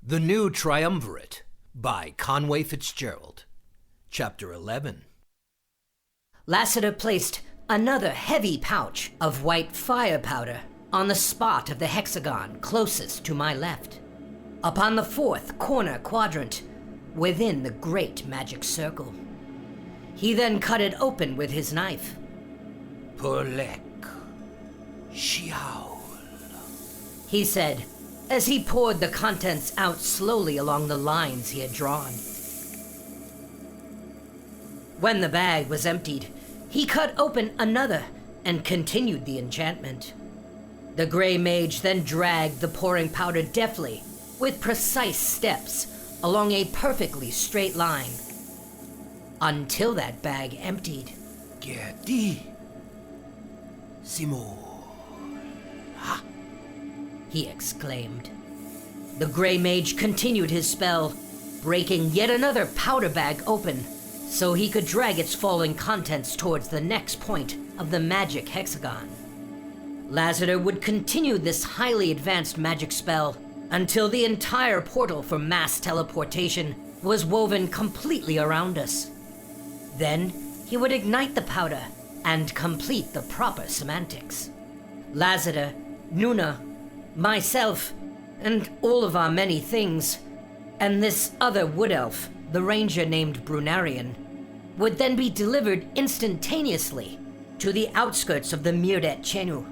The New Triumvirate by Conway Fitzgerald. Chapter 11. Lassiter placed another heavy pouch of white fire powder on the spot of the hexagon closest to my left, upon the fourth corner quadrant within the great magic circle. He then cut it open with his knife. Polek. Xiao. He said, as he poured the contents out slowly along the lines he had drawn. When the bag was emptied, he cut open another and continued the enchantment. The gray mage then dragged the pouring powder deftly, with precise steps, along a perfectly straight line, until that bag emptied. Gerdi. Simo. Ha! He exclaimed. The gray mage continued his spell, breaking yet another powder bag open, so he could drag its falling contents towards the next point of the magic hexagon. Lassiter would continue this highly advanced magic spell until the entire portal for mass teleportation was woven completely around us. Then he would ignite the powder and complete the proper semantics. Lassiter, Nuna, myself, and all of our many things, and this other wood elf, the ranger named Brunarian, would then be delivered instantaneously to the outskirts of the Mirdet Chenu.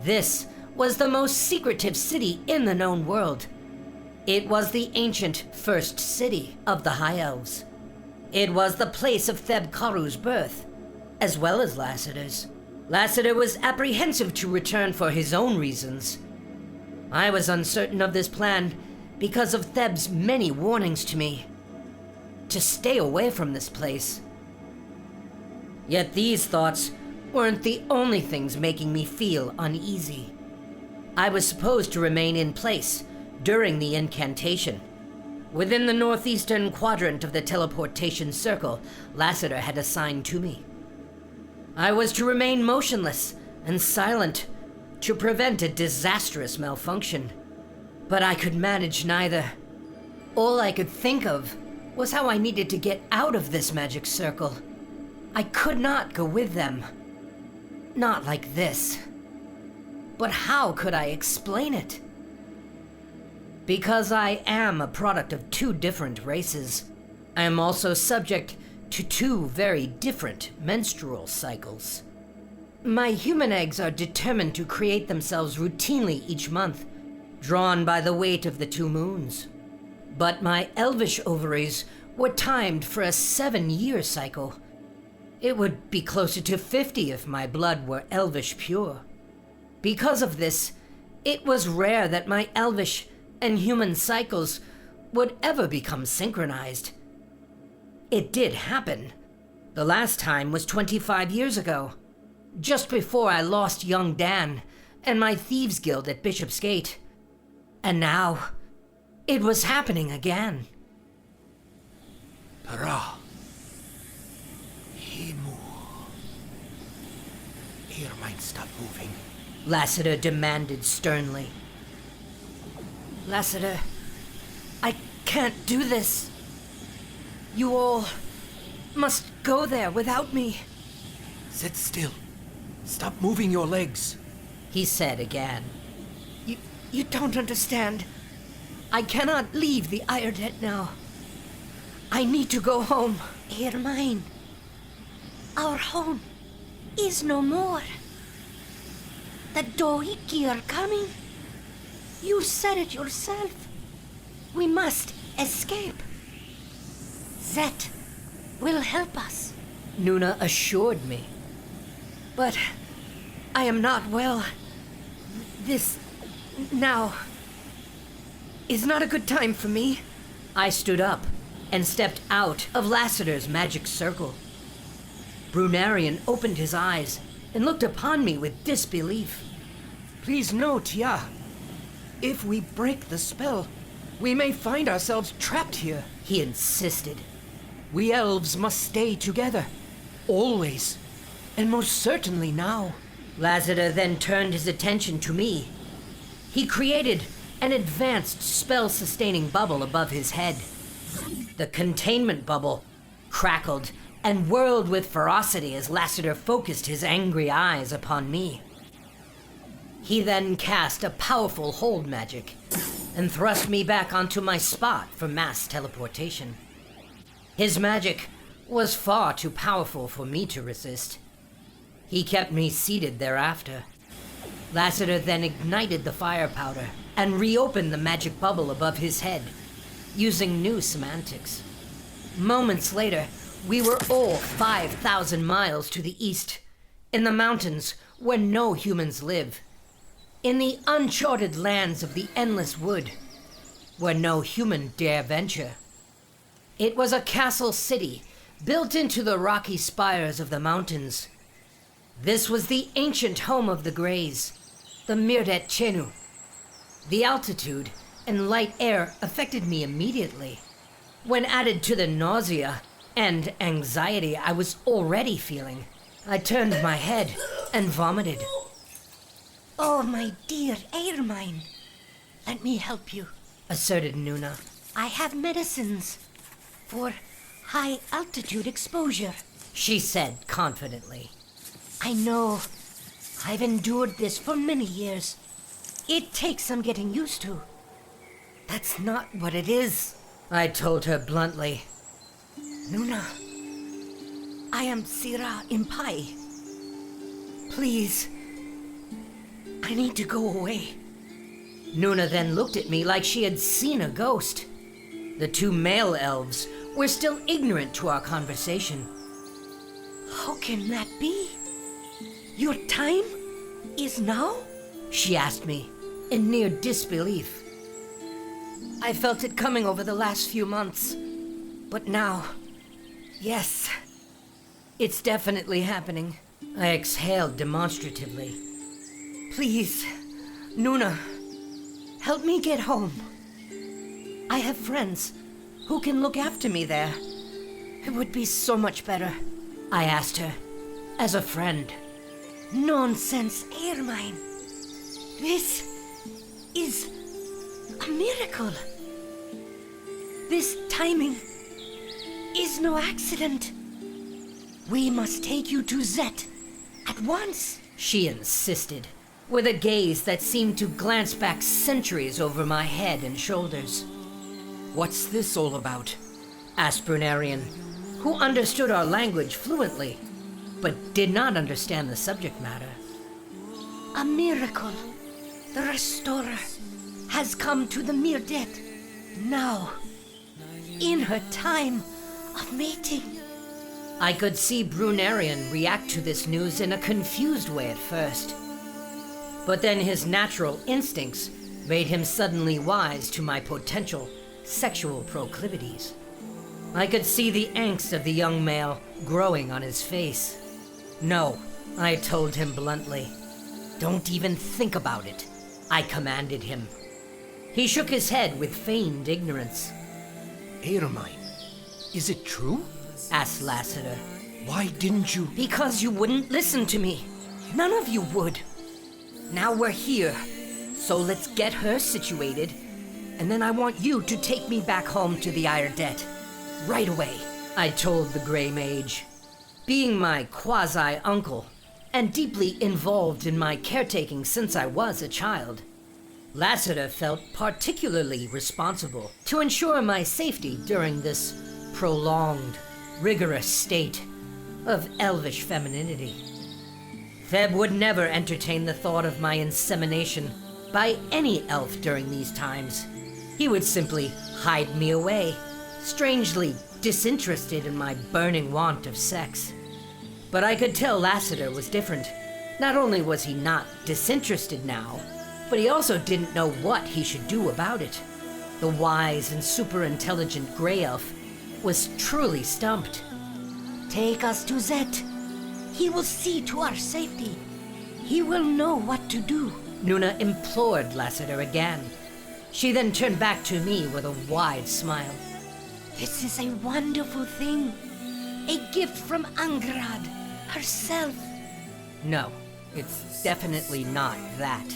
This was the most secretive city in the known world. It was the ancient first city of the High Elves. It was the place of Theb Karu's birth, as well as Lassiter's. Lassiter was apprehensive to return for his own reasons. I was uncertain of this plan because of Theb's many warnings to me to stay away from this place. Yet these thoughts weren't the only things making me feel uneasy. I was supposed to remain in place during the incantation, within the northeastern quadrant of the teleportation circle Lassiter had assigned to me. I was to remain motionless and silent to prevent a disastrous malfunction, but I could manage neither. All I could think of was how I needed to get out of this magic circle. I could not go with them. Not like this. But how could I explain it? Because I am a product of two different races, I am also subject to two very different menstrual cycles. My human eggs are determined to create themselves routinely each month, drawn by the weight of the two moons. But my elvish ovaries were timed for a 7-year cycle. It would be closer to 50 if my blood were elvish pure. Because of this, it was rare that my elvish and human cycles would ever become synchronized. It did happen. The last time was 25 years ago, just before I lost young Dan and my thieves guild at Bishop's Gate. And now, it was happening again. Para. Himu. Aermine, stop moving. Lassiter demanded sternly. Lassiter, I can't do this. You all must go there without me. Sit still. Stop moving your legs, he said again. You don't understand. I cannot leave the Irdet now. I need to go home. Aermine, our home is no more. The Dohiki are coming. You said it yourself. We must escape. Zett will help us, Nuna assured me. But I am not well. This now is not a good time for me. I stood up and stepped out of Lassiter's magic circle. Brunarian opened his eyes and looked upon me with disbelief. Please no, Tia. If we break the spell, we may find ourselves trapped here. He insisted. We elves must stay together, always, and most certainly now. Lassiter then turned his attention to me. He created an advanced spell-sustaining bubble above his head. The containment bubble crackled and whirled with ferocity as Lassiter focused his angry eyes upon me. He then cast a powerful hold magic and thrust me back onto my spot for mass teleportation. His magic was far too powerful for me to resist. He kept me seated thereafter. Lassiter then ignited the fire powder and reopened the magic bubble above his head, using new semantics. Moments later, we were all 5,000 miles to the east, in the mountains where no humans live, in the uncharted lands of the endless wood, where no human dare venture. It was a castle city built into the rocky spires of the mountains. This was the ancient home of the Greys, the Mirdet Chenu. The altitude and light air affected me immediately. When added to the nausea and anxiety I was already feeling, I turned my head and vomited. Oh, my dear Aermine, let me help you, asserted Nuna. I have medicines for high-altitude exposure, she said confidently. I know. I've endured this for many years. It takes some getting used to. That's not what it is, I told her bluntly. Nuna, I am Sira Impai. Please, I need to go away. Nuna then looked at me like she had seen a ghost. The two male elves were still ignorant to our conversation. How can that be? Your time is now? She asked me, in near disbelief. I felt it coming over the last few months, but now, yes, it's definitely happening. I exhaled demonstratively. Please, Nuna, help me get home. I have friends who can look after me there. It would be so much better, I asked her, as a friend. Nonsense, Aermine. This is a miracle. This timing is no accident. We must take you to Zett at once, she insisted, with a gaze that seemed to glance back centuries over my head and shoulders. What's this all about? Asked Brunarian, who understood our language fluently, but did not understand the subject matter. A miracle. The Restorer has come to the Mirdet now, in her time of mating. I could see Brunarian react to this news in a confused way at first. But then his natural instincts made him suddenly wise to my potential sexual proclivities. I could see the angst of the young male growing on his face. No, I told him bluntly. Don't even think about it, I commanded him. He shook his head with feigned ignorance. Aermine, is it true? Asked Lassiter. Why didn't you? Because you wouldn't listen to me. None of you would. Now we're here, so let's get her situated, and then I want you to take me back home to the Irdet. Right away, I told the Grey Mage. Being my quasi-uncle, and deeply involved in my caretaking since I was a child, Lassiter felt particularly responsible to ensure my safety during this prolonged, rigorous state of elvish femininity. Theb would never entertain the thought of my insemination by any elf during these times. He would simply hide me away, strangely disinterested in my burning want of sex. But I could tell Lassiter was different. Not only was he not disinterested now, but he also didn't know what he should do about it. The wise and super-intelligent Grey Elf was truly stumped. Take us to Zett. He will see to our safety. He will know what to do. Nuna implored Lassiter again. She then turned back to me with a wide smile. This is a wonderful thing. A gift from Angrad herself. No, it's definitely not that.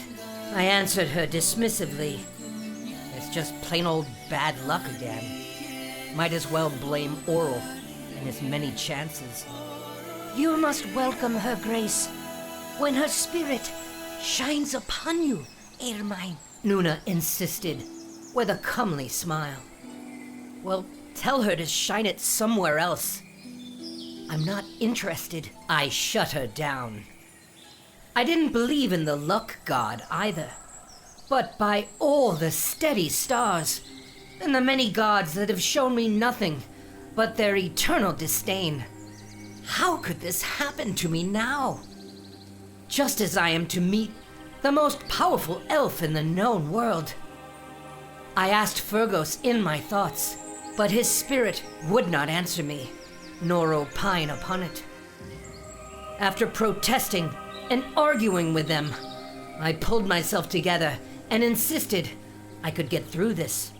I answered her dismissively. just plain old bad luck again. Might as well blame Oral and his many chances. You must welcome her grace when her spirit shines upon you, Aermine. Nuna insisted with a comely smile. Well, tell her to shine it somewhere else. I'm not interested. I shut her down. I didn't believe in the luck god either. But by all the steady stars, and the many gods that have shown me nothing but their eternal disdain, how could this happen to me now? Just as I am to meet the most powerful elf in the known world. I asked Fergus in my thoughts, but his spirit would not answer me, nor opine upon it. After protesting and arguing with them, I pulled myself together and insisted I could get through this.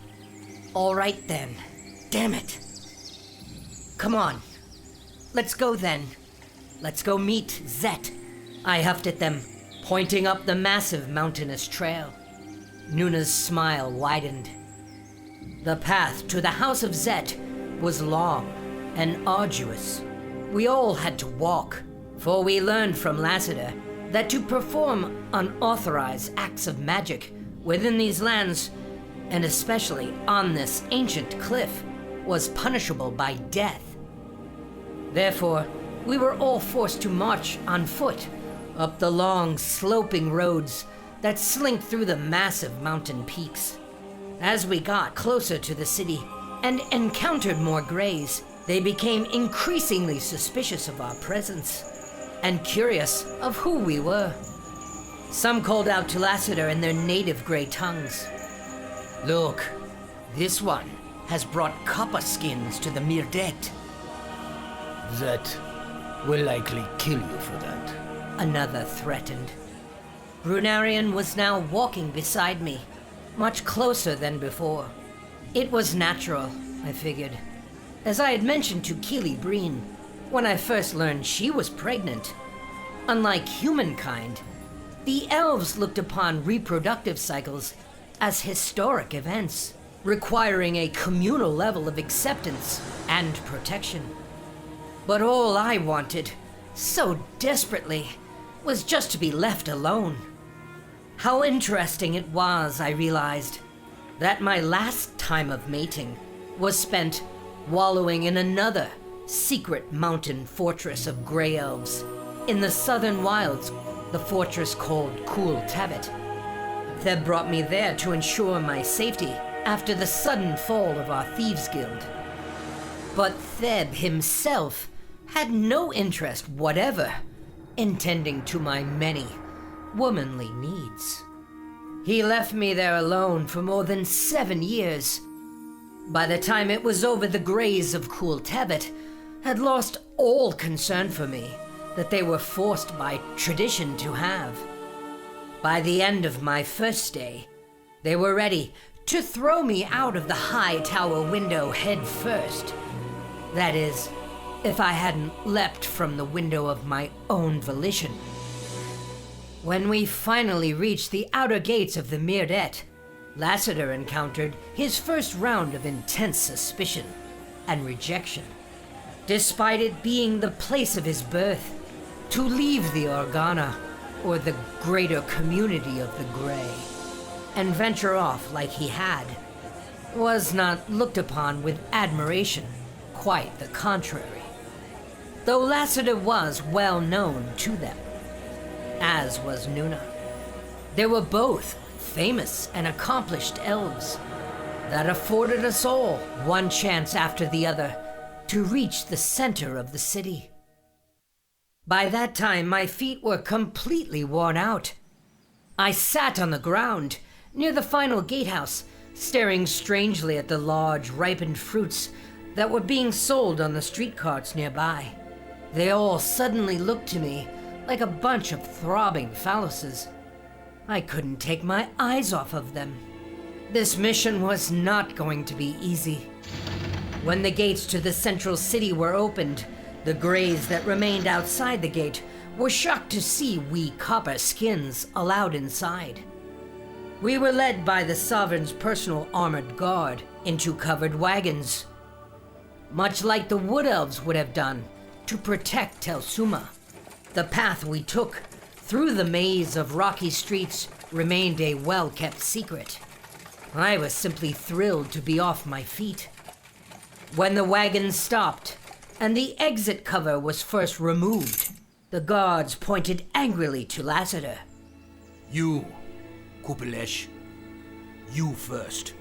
All right then, damn it. Come on, let's go then. Let's go meet Zett. I huffed at them, pointing up the massive mountainous trail. Nuna's smile widened. The path to the house of Zett was long and arduous. We all had to walk, for we learned from Lassiter that to perform unauthorized acts of magic within these lands, and especially on this ancient cliff, was punishable by death. Therefore, we were all forced to march on foot up the long, sloping roads that slink through the massive mountain peaks. As we got closer to the city and encountered more Greys, they became increasingly suspicious of our presence and curious of who we were. Some called out to Lassiter in their native Grey tongues. Look, this one has brought copper skins to the Myrdett. That will likely kill you for that. Another threatened. Brunarian was now walking beside me, much closer than before. It was natural, I figured, as I had mentioned to Keely Breen when I first learned she was pregnant. Unlike humankind, the elves looked upon reproductive cycles as historic events, requiring a communal level of acceptance and protection. But all I wanted, so desperately, was just to be left alone. How interesting it was, I realized, that my last time of mating was spent wallowing in another secret mountain fortress of Grey Elves in the southern wilds, the fortress called Cool Tabit. Theb brought me there to ensure my safety after the sudden fall of our Thieves Guild. But Theb himself had no interest whatever in tending to my many womanly needs. He left me there alone for more than 7 years. By the time it was over, the Greys of Cool Tabit had lost all concern for me that they were forced by tradition to have. By the end of my first day, they were ready to throw me out of the high tower window head first. That is, if I hadn't leapt from the window of my own volition. When we finally reached the outer gates of the Myrdett, Lassiter encountered his first round of intense suspicion and rejection. Despite it being the place of his birth, to leave the Organa, or the greater community of the Grey, and venture off like he had, was not looked upon with admiration, quite the contrary. Though Lassiter was well known to them, as was Nuna. They were both famous and accomplished elves that afforded us all one chance after the other to reach the center of the city. By that time, my feet were completely worn out. I sat on the ground near the final gatehouse, staring strangely at the large, ripened fruits that were being sold on the street carts nearby. They all suddenly looked to me like a bunch of throbbing phalluses. I couldn't take my eyes off of them. This mission was not going to be easy. When the gates to the central city were opened, the Greys that remained outside the gate were shocked to see we copper skins allowed inside. We were led by the sovereign's personal armored guard into covered wagons, much like the wood elves would have done to protect Tel Suma. The path we took through the maze of rocky streets remained a well-kept secret. I was simply thrilled to be off my feet. When the wagons stopped and the exit cover was first removed, the guards pointed angrily to Lassiter. You, Kupelesh. You first.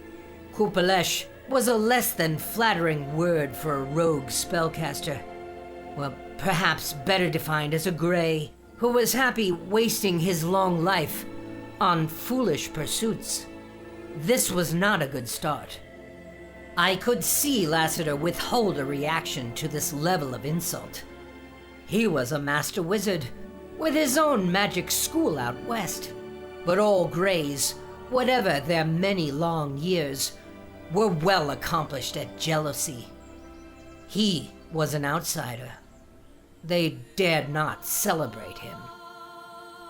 Kupelesh was a less than flattering word for a rogue spellcaster. Well, perhaps better defined as a Grey who was happy wasting his long life on foolish pursuits. This was not a good start. I could see Lassiter withhold a reaction to this level of insult. He was a master wizard with his own magic school out west. But all Greys, whatever their many long years, were well accomplished at jealousy. He was an outsider. They dared not celebrate him.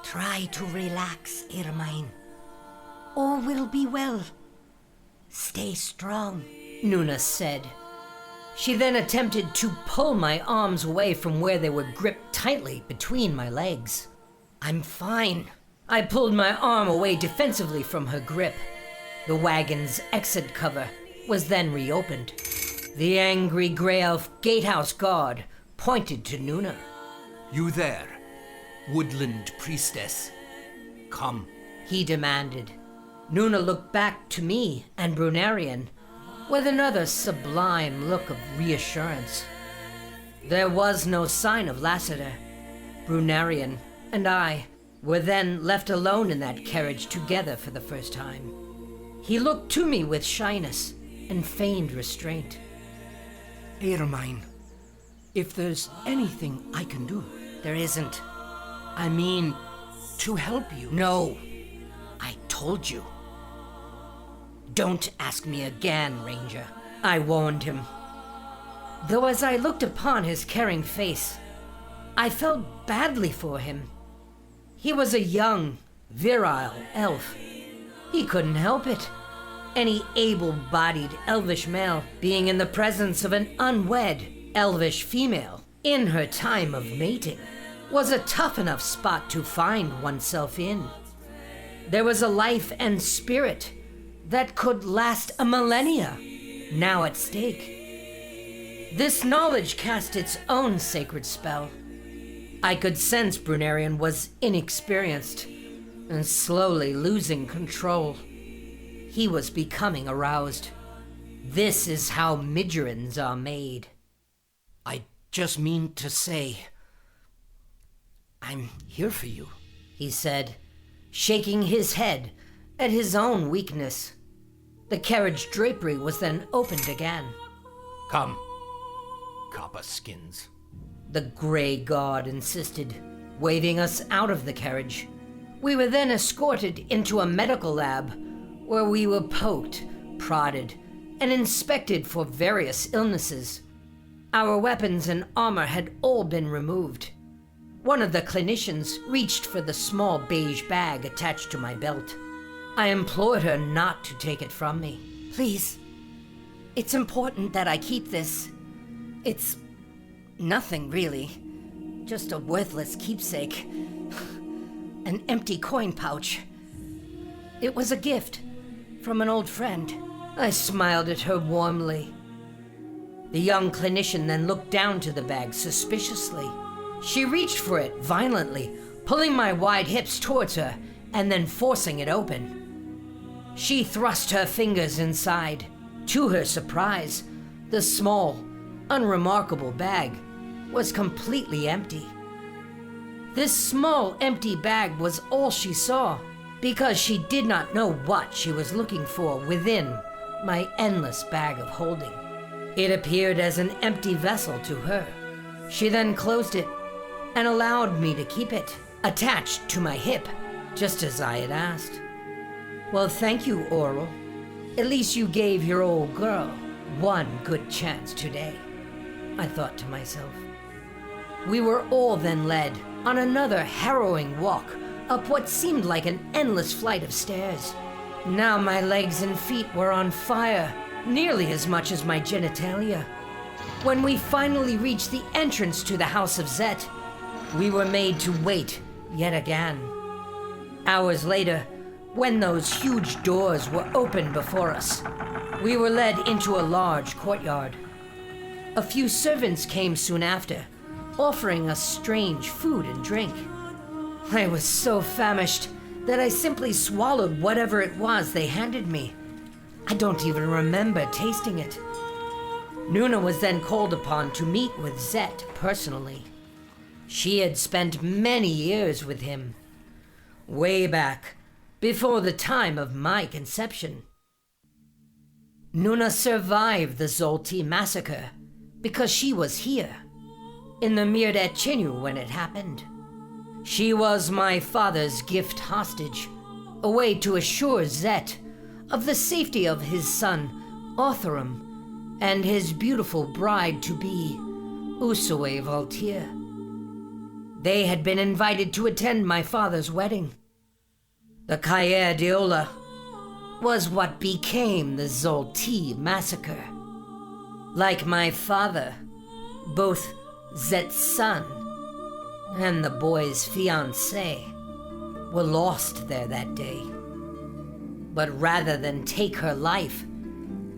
Try to relax, Aermine. All will be well. Stay strong, Nuna said. She then attempted to pull my arms away from where they were gripped tightly between my legs. I'm fine. I pulled my arm away defensively from her grip. The wagon's exit cover was then reopened. The angry Grey Elf gatehouse guard pointed to Nuna. You there, woodland priestess. Come. He demanded. Nuna looked back to me and Brunarian with another sublime look of reassurance. There was no sign of Lassiter. Brunarian and I were then left alone in that carriage together for the first time. He looked to me with shyness and feigned restraint. Aermine, if there's anything I can do. There isn't. I mean, to help you. No. I told you. Don't ask me again, Ranger, I warned him. Though as I looked upon his caring face, I felt badly for him. He was a young, virile elf. He couldn't help it. Any able-bodied elvish male being in the presence of an unwed elvish female in her time of mating was a tough enough spot to find oneself in. There was a life and spirit that could last a millennia now at stake. This knowledge cast its own sacred spell. I could sense Brunarian was inexperienced and slowly losing control. He was becoming aroused. This is how Midgerins are made. I just mean to say, I'm here for you, he said, shaking his head at his own weakness. The carriage drapery was then opened again. Come, copper skins. The Grey God insisted, waving us out of the carriage. We were then escorted into a medical lab where we were poked, prodded, and inspected for various illnesses. Our weapons and armor had all been removed. One of the clinicians reached for the small beige bag attached to my belt. I implored her not to take it from me. please. It's important that I keep this. It's nothing, really. Just a worthless keepsake. An empty coin pouch. It was a gift from an old friend. I smiled at her warmly. The young clinician then looked down to the bag suspiciously. She reached for it violently, pulling my wide hips towards her and then forcing it open. She thrust her fingers inside. To her surprise, the small, unremarkable bag was completely empty. This small, empty bag was all she saw, because she did not know what she was looking for within my endless bag of holding. It appeared as an empty vessel to her. She then closed it and allowed me to keep it, attached to my hip, just as I had asked. Well, thank you, Oral. At least you gave your old girl one good chance today, I thought to myself. We were all then led on another harrowing walk up what seemed like an endless flight of stairs. Now my legs and feet were on fire, nearly as much as my genitalia. When we finally reached the entrance to the House of Zett, we were made to wait yet again. Hours later, when those huge doors were opened before us, we were led into a large courtyard. A few servants came soon after, offering us strange food and drink. I was so famished that I simply swallowed whatever it was they handed me. I don't even remember tasting it. Nuna was then called upon to meet with Zett personally. She had spent many years with him, way back, before the time of my conception. Nuna survived the Zolti massacre because she was here, in the Mirdet Chinu when it happened. She was my father's gift hostage, a way to assure Zett of the safety of his son, Pathurem, and his beautiful bride-to-be, Usue Valtir. They had been invited to attend my father's wedding. The Caer Diola was what became the Zolti massacre. Like my father, both Zett's son and the boy's fiancée were lost there that day. But rather than take her life,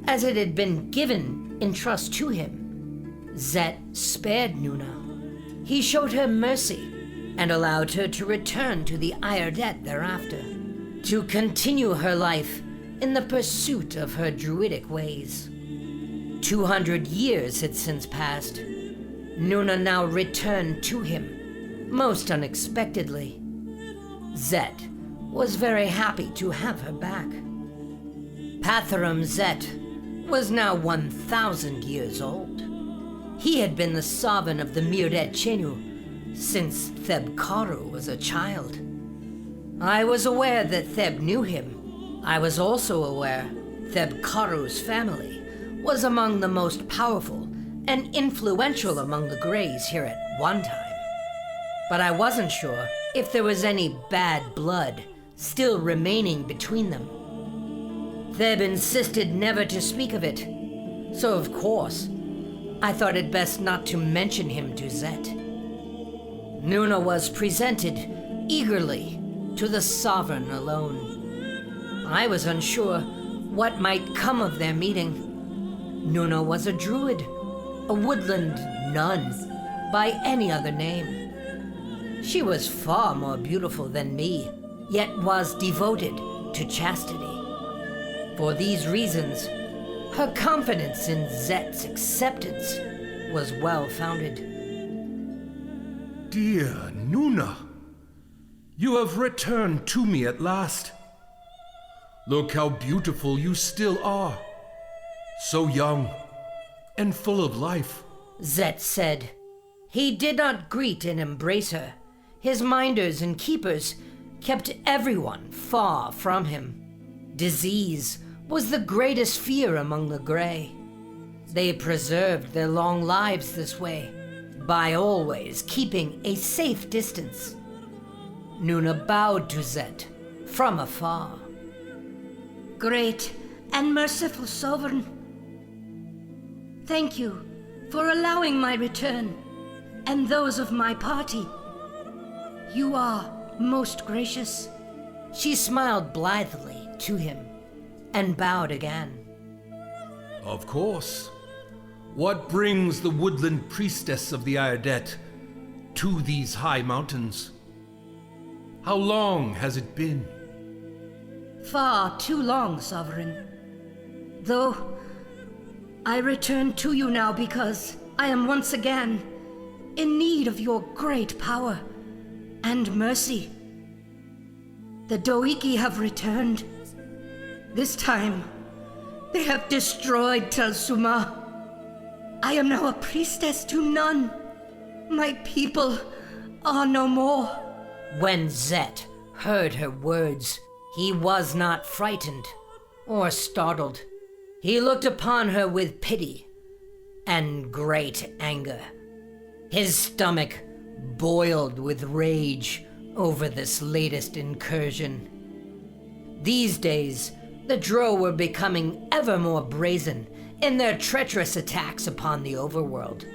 as it had been given in trust to him, Zett spared Nuna. He showed her mercy and allowed her to return to the Iardet thereafter, to continue her life in the pursuit of her druidic ways. 200 years had since passed. Nuna now returned to him, most unexpectedly. Zett was very happy to have her back. Pathurem Zett was now 1,000 years old. He had been the sovereign of the Mirdet Chenu since Theb Karu was a child. I was aware that Theb knew him. I was also aware Theb Karu's family was among the most powerful and influential among the Greys here at one time. But I wasn't sure if there was any bad blood still remaining between them. Theb insisted never to speak of it, so of course, I thought it best not to mention him to Zett. Nuna was presented eagerly to the sovereign alone. I was unsure what might come of their meeting. Nuna was a druid, a woodland nun by any other name. She was far more beautiful than me, yet was devoted to chastity. For these reasons, her confidence in Zett's acceptance was well-founded. Dear Nuna, you have returned to me at last. Look how beautiful you still are. So young and full of life. Zett said. He did not greet and embrace her. His minders and keepers kept everyone far from him. Disease was the greatest fear among the Grey. They preserved their long lives this way, by always keeping a safe distance. Nuna bowed to Zett from afar. Great and merciful sovereign, thank you for allowing my return and those of my party. You are most gracious. She smiled blithely to him and bowed again. Of course. What brings the woodland priestess of the Iardet to these high mountains? How long has it been? Far too long, sovereign. Though I return to you now because I am once again in need of your great power and mercy. The Doiki have returned. This time, they have destroyed Tel Suma. I am now a priestess to none. My people are no more. When Zett heard her words, he was not frightened or startled. He looked upon her with pity and great anger. His stomach boiled with rage over this latest incursion. These days, the Drow were becoming ever more brazen in their treacherous attacks upon the overworld.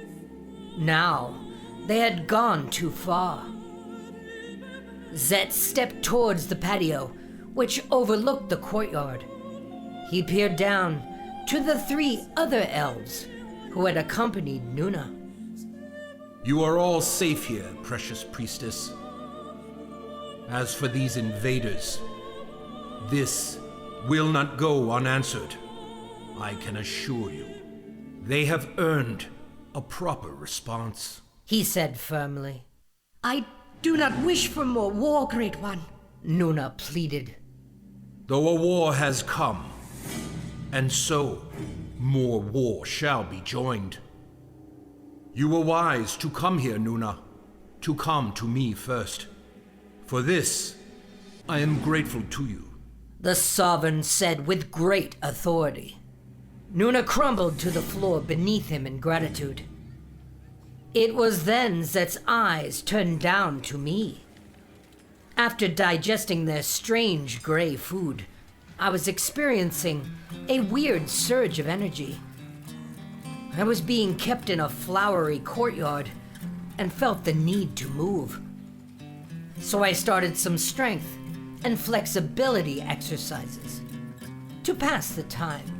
Now, they had gone too far. Zett stepped towards the patio, which overlooked the courtyard. He peered down to the 3 other elves who had accompanied Nuna. You are all safe here, precious priestess. As for these invaders, this will not go unanswered. I can assure you, they have earned a proper response. He said firmly. I do not wish for more war, Great One. Nuna pleaded. Though a war has come, and so more war shall be joined. You were wise to come here, Nuna, to come to me first. For this, I am grateful to you. The Sovereign said with great authority. Nuna crumbled to the floor beneath him in gratitude. It was then Zett's eyes turned down to me. After digesting their strange gray food, I was experiencing a weird surge of energy. I was being kept in a flowery courtyard and felt the need to move. So I started some strength and flexibility exercises to pass the time.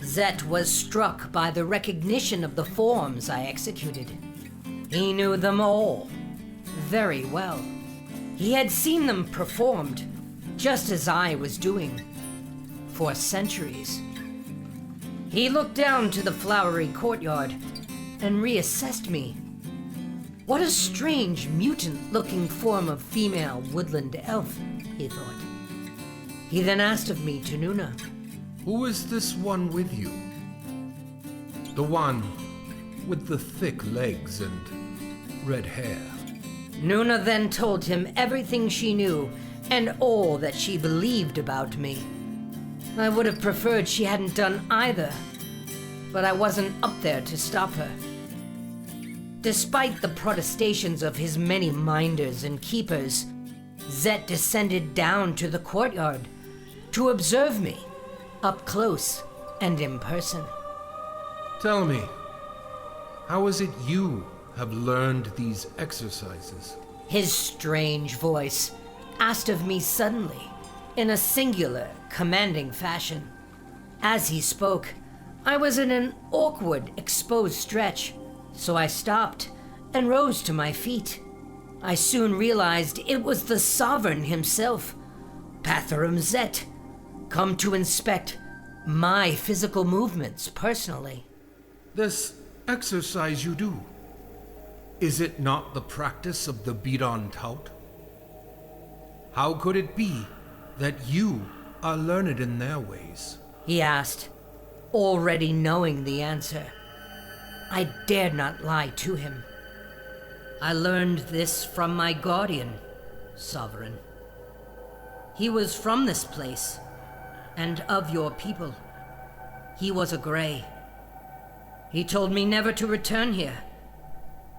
Zett was struck by the recognition of the forms I executed. He knew them all very well. He had seen them performed just as I was doing for centuries. He looked down to the flowery courtyard and reassessed me. What a strange, mutant-looking form of female woodland elf, he thought. He then asked of me to Nuna. Who is this one with you? The one with the thick legs and red hair. Nuna then told him everything she knew and all that she believed about me. I would have preferred she hadn't done either, but I wasn't up there to stop her. Despite the protestations of his many minders and keepers, Zett descended down to the courtyard to observe me up close and in person. Tell me, how is it you have learned these exercises? His strange voice asked of me suddenly, in a singular, commanding fashion. As he spoke, I was in an awkward, exposed stretch, so I stopped and rose to my feet. I soon realized it was the Sovereign himself, Pathurem Zett, come to inspect my physical movements personally. This exercise you do, is it not the practice of the Bidon Tout? How could it be that you are learned in their ways? He asked, already knowing the answer. I dared not lie to him. I learned this from my guardian, Sovereign. He was from this place, and of your people. He was a Grey. He told me never to return here,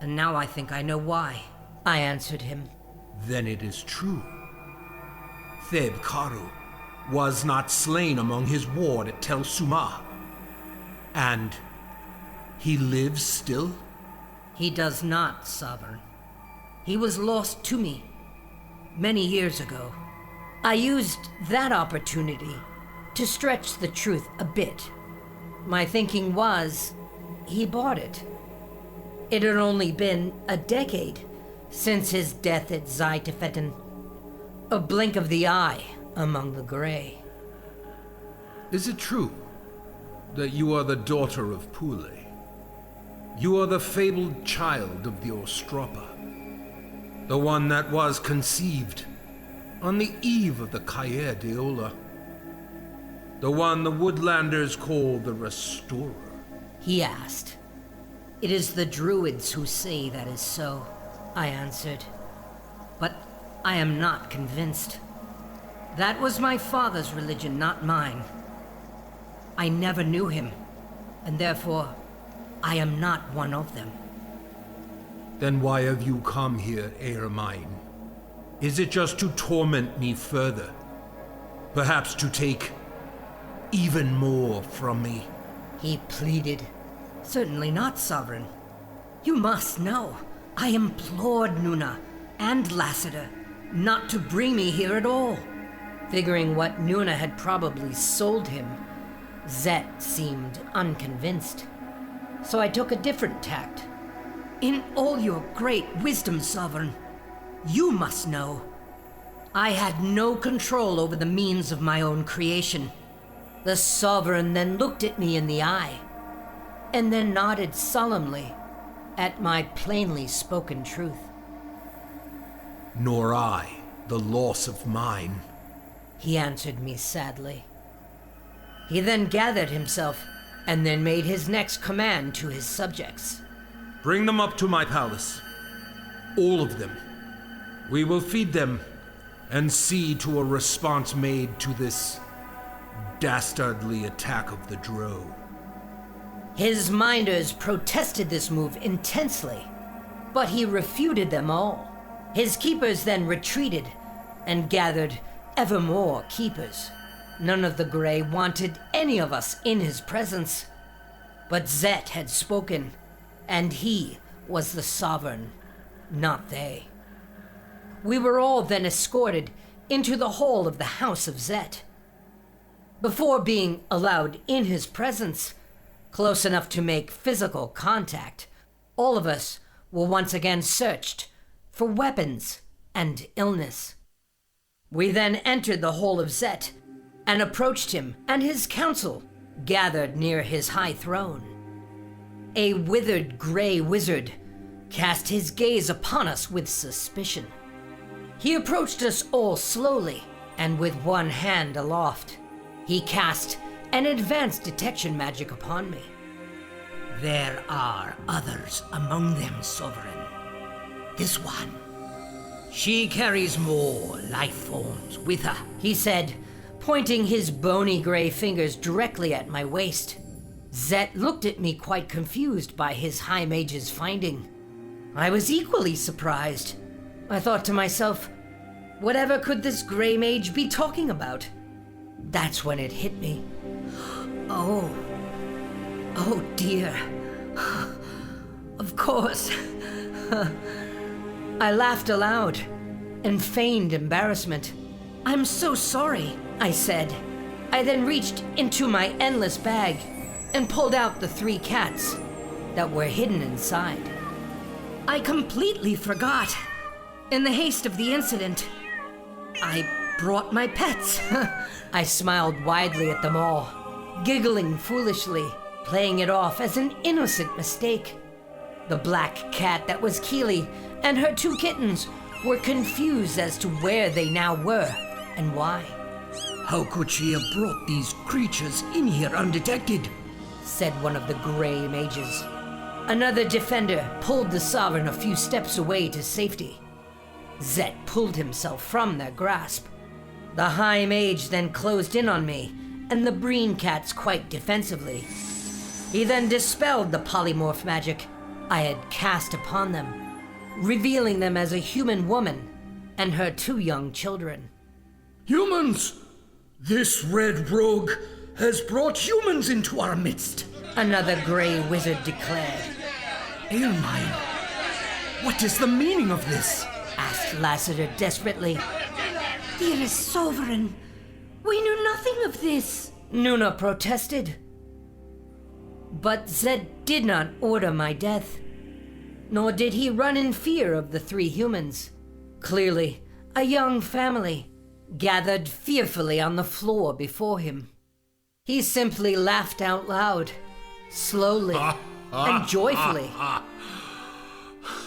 and now I think I know why. I answered him. Then it is true. Theb Karu was not slain among his ward at Tel Suma. And he lives still? He does not, Sovereign. He was lost to me many years ago. I used that opportunity to stretch the truth a bit. My thinking was, he bought it. It had only been a decade since his death at Zaitefetten. A blink of the eye among the Grey. Is it true that you are the daughter of Pule? You are the fabled child of the Ostropa, the one that was conceived on the eve of the Caer Deola, the one the Woodlanders call the Restorer. He asked. It is the Druids who say that is so, I answered. But I am not convinced. That was my father's religion, not mine. I never knew him, and therefore, I am not one of them. Then why have you come here, Aermine? Is it just to torment me further? Perhaps to take even more from me. He pleaded. Certainly not, Sovereign. You must know. I implored Nuna and Lassiter not to bring me here at all. Figuring what Nuna had probably sold him, Zett seemed unconvinced. So I took a different tact. In all your great wisdom, Sovereign, you must know. I had no control over the means of my own creation. The Sovereign then looked at me in the eye, and then nodded solemnly at my plainly spoken truth. Nor I, the loss of mine. He answered me sadly. He then gathered himself, and then made his next command to his subjects. Bring them up to my palace. All of them. We will feed them and see to a response made to this dastardly attack of the Drow. His minders protested this move intensely, but he refuted them all. His keepers then retreated and gathered ever more keepers. None of the Grey wanted any of us in his presence, but Zett had spoken, and he was the Sovereign, not they. We were all then escorted into the hall of the House of Zett. Before being allowed in his presence, close enough to make physical contact, all of us were once again searched for weapons and illness. We then entered the hall of Zett and approached him and his council gathered near his high throne. A withered gray wizard cast his gaze upon us with suspicion. He approached us all slowly, and with one hand aloft, he cast an advanced detection magic upon me. There are others among them, Sovereign. This one. She carries more life forms with her, He said, pointing his bony gray fingers directly at my waist. Zett looked at me quite confused by his high mage's finding. I was equally surprised. I thought to myself, whatever could this gray mage be talking about? That's when it hit me. Oh dear. Of course. I laughed aloud and feigned embarrassment. I'm so sorry, I said. I then reached into my endless bag and pulled out the 3 cats that were hidden inside. I completely forgot. In the haste of the incident, I brought my pets. I smiled widely at them all, giggling foolishly, playing it off as an innocent mistake. The black cat that was Keely and her 2 kittens were confused as to where they now were and why. How could she have brought these creatures in here undetected? Said one of the gray mages. Another defender pulled the Sovereign a few steps away to safety. Zett pulled himself from their grasp. The High Mage then closed in on me, and the Breen cats quite defensively. He then dispelled the polymorph magic I had cast upon them, revealing them as a human woman and her 2 young children. Humans! This red rogue has brought humans into our midst. Another gray wizard declared. Aermine, what is the meaning of this? Asked Lassiter desperately. Dearest Sovereign, we knew nothing of this. Nuna protested. But Zedd did not order my death, nor did he run in fear of the 3 humans. Clearly, a young family gathered fearfully on the floor before him. He simply laughed out loud, slowly and joyfully,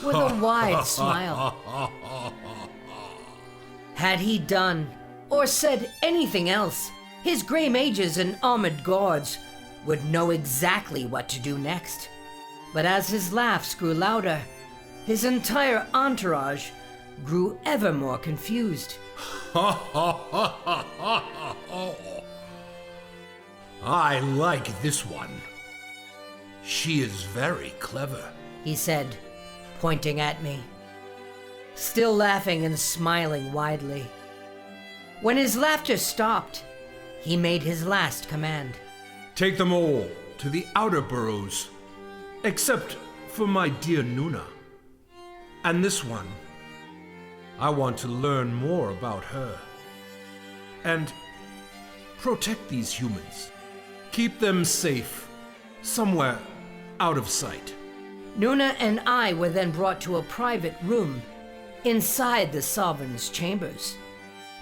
with a wide smile. Had he done or said anything else, his gray mages and armored guards would know exactly what to do next. But as his laughs grew louder, his entire entourage grew ever more confused. I like this one. She is very clever, He said, pointing at me, still laughing and smiling widely. When his laughter stopped, he made his last command. Take them all to the outer burrows, except for my dear Nuna. And this one. I want to learn more about her. And protect these humans. Keep them safe, somewhere out of sight. Nuna and I were then brought to a private room inside the sovereign's chambers.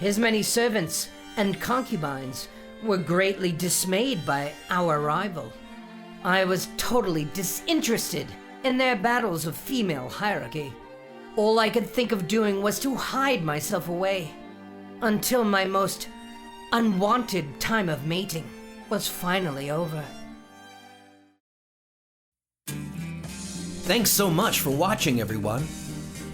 His many servants and concubines were greatly dismayed by our arrival. I was totally disinterested in their battles of female hierarchy. All I could think of doing was to hide myself away until my most unwanted time of mating was finally over. Thanks so much for watching, everyone.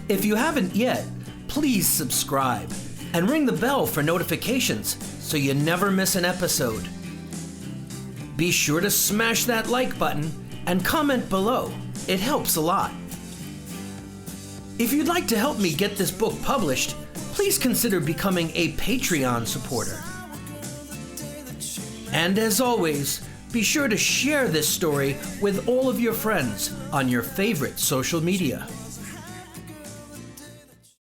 If you haven't yet, please subscribe and ring the bell for notifications so you never miss an episode. Be sure to smash that like button and comment below. It helps a lot. If you'd like to help me get this book published, please consider becoming a Patreon supporter. And as always, be sure to share this story with all of your friends on your favorite social media.